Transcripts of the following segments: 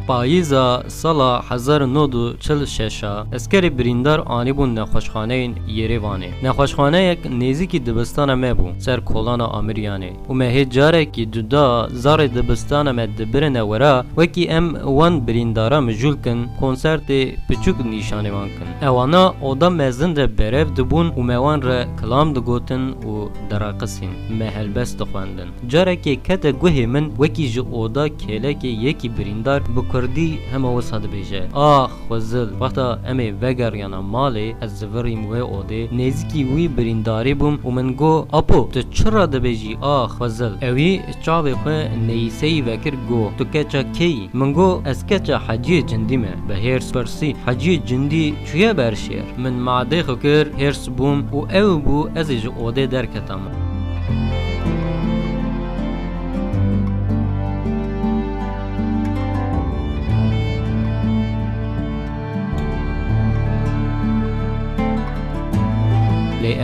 پاییزا سالا 1946 اسکری بریندار آنی بون نخوشخانه یریوانه. نخوشخانه یک نزدیکی دبستان ما بو سر کلان آمریانه و مه جاره کی دودا زار دبستان ما دبرن ورا وکی ام وان بریندارا مجول کن کنسرت پچوک نشانه وان کن. اوانا اودا مزن ده برف دبون و موان را کلام دگوتن و دراقسین محل بس دخواندن. جاره کی کت گوه من وکی جو اودا کله کی یکی بریندار بکردی همه وسط بیجه آخ وزل وقتا امی وگر یانا مالی از زوریم و اوده نزدیکی وی برینداری بوم و من گو اپو تو چرا دبیجی آخ وزل اوی چاوی خو نیسی وکر گو تو کچا کی من گو از کچا حجی جندی me به هرس پرسی حجی جندی چویا برشیر من معده خو کر هرس بوم و او بو از جو اوده درکتم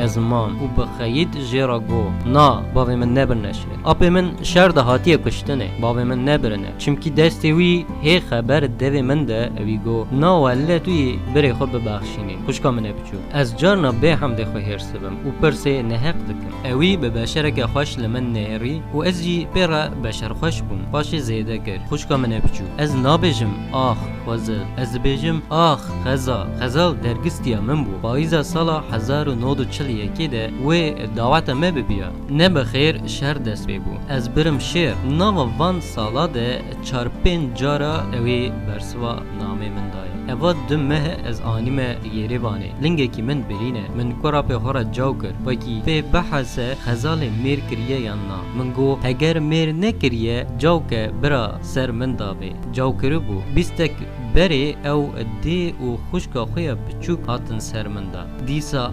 از مام و بخیید جرا گو نا باوی من نبرنشه اپی من شر ده هاتیه کشتنه باوی من نبرنه چمکی دستی وی هی خبر دوی من ده اوی گو نا ولی توی بری خود ببخشینی خوشکا منه بچو از جارنا به هم ده خوی هرسبم و پرسه نهق دکم اوی به بشرک خوش لمن نهری و از جی پیرا بشر خوش بوم باش زیده کر خوشکا منه بچو از نابجم آخ وزل از بیجم آخ خزال درگستیا من بو پاییزا سالا 1940 ده و دعوت ما ببیا نه بخیر شهر دست ببو از برم شهر ناو وان سالا ده 4-5 جارا اوی برسوا نامه من دای اوا دمه از آنیمه یریوانه لنگه کی من برینه من کورا په خورا جاو کر وکی په بحث خزال میر کریه یا نا من گو اگر میر نکریه جاو که برا سر من دابه جاو کرو بو بیستک بری او دی او خوشکا خویا بچوک هاتن سر من دا دیسا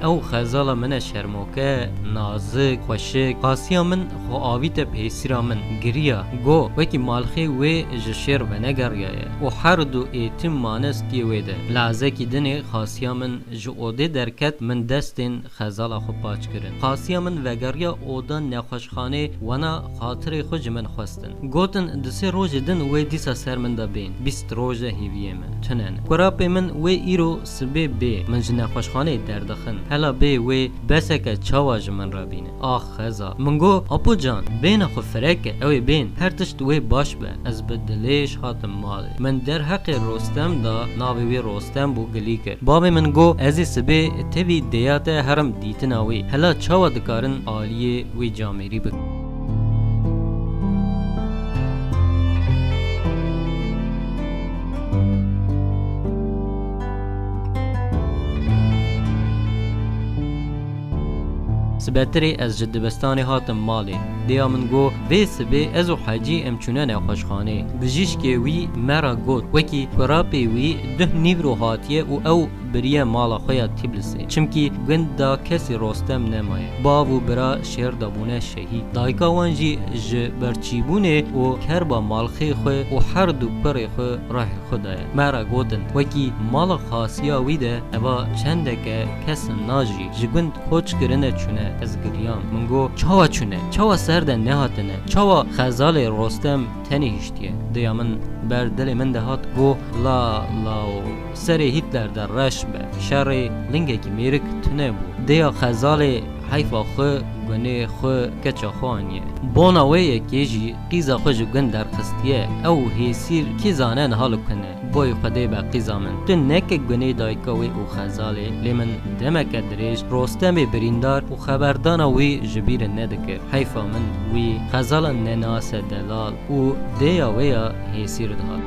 او خزال من شرموکه نازک خوشک خاصیا من خو آویت پیسیرا من گریا گو وکی مالخی و جشیر و نگریه و هر دو ایتم مانست دیویده لحظه کی دنی خاصیا من جو اوده درکت من دستین خزال خو پاچ کرن خاصیا من وگریا اودا نخوشخانه ونا خاطر خوش من خواستن گوتن دسه روز دن و دیسا سر من دا بین 20 روزه هیویه من تنن قراب من و ایرو سبه به من جن خوشخانه دردخن هلا به و بسکه چاواج من را بینه آخ خزا من گو اپو جان بین خو فرکه اوی بین هر تشت و باش به از بدلیش هاتم مال من در حق رستم دا ناوی رستم بو گلی کر باب من گو از سبه توی دیات هرم دیتناوی هلا چاوا دکارن عالیه و جامری بک سبتری از جدبستانی هاتم مالی دیا من گو وی سبه ازو حاجی امچونه نخوشخانه بجیش که وی مرا گوت وکی قرابی وی ده نیورو هاتیه و او بریه مالا خویا تیبلسی چمکی گندا کسی رستم نمایه باو برا شیر دابونه شهید دایکا وانجی ج برچیبونه و کربا مالخی خو و هر دو پری خو راه خدای مرا گوتن وکی مالا خاصیا ویده اوا چندکه کس ناجی جگند خوچ کرنه چونه از گریام منگو چاوا چونه چاوا سرده نهاتنه چاوا خزال رستم تنی هشتیه دیا من بر دل من دهات گو لا سر هیتلر در رش به شر لنگه کی میرک تنه بو دیا خزال حیفا خو گنه خو کچا خوانیه بوناوی یکیجی قیزا خو جگن در خستیه او هیسیر کی زانن حالو کنه بوی خده با قیزا من تو نک گنه دایکاوی او خزاله لیمن دمک دریش رستم بریندار و خبردان وی جبیر ندکر حیفا من وی خزال نناس دلال و دیا ویا هیسیر دهال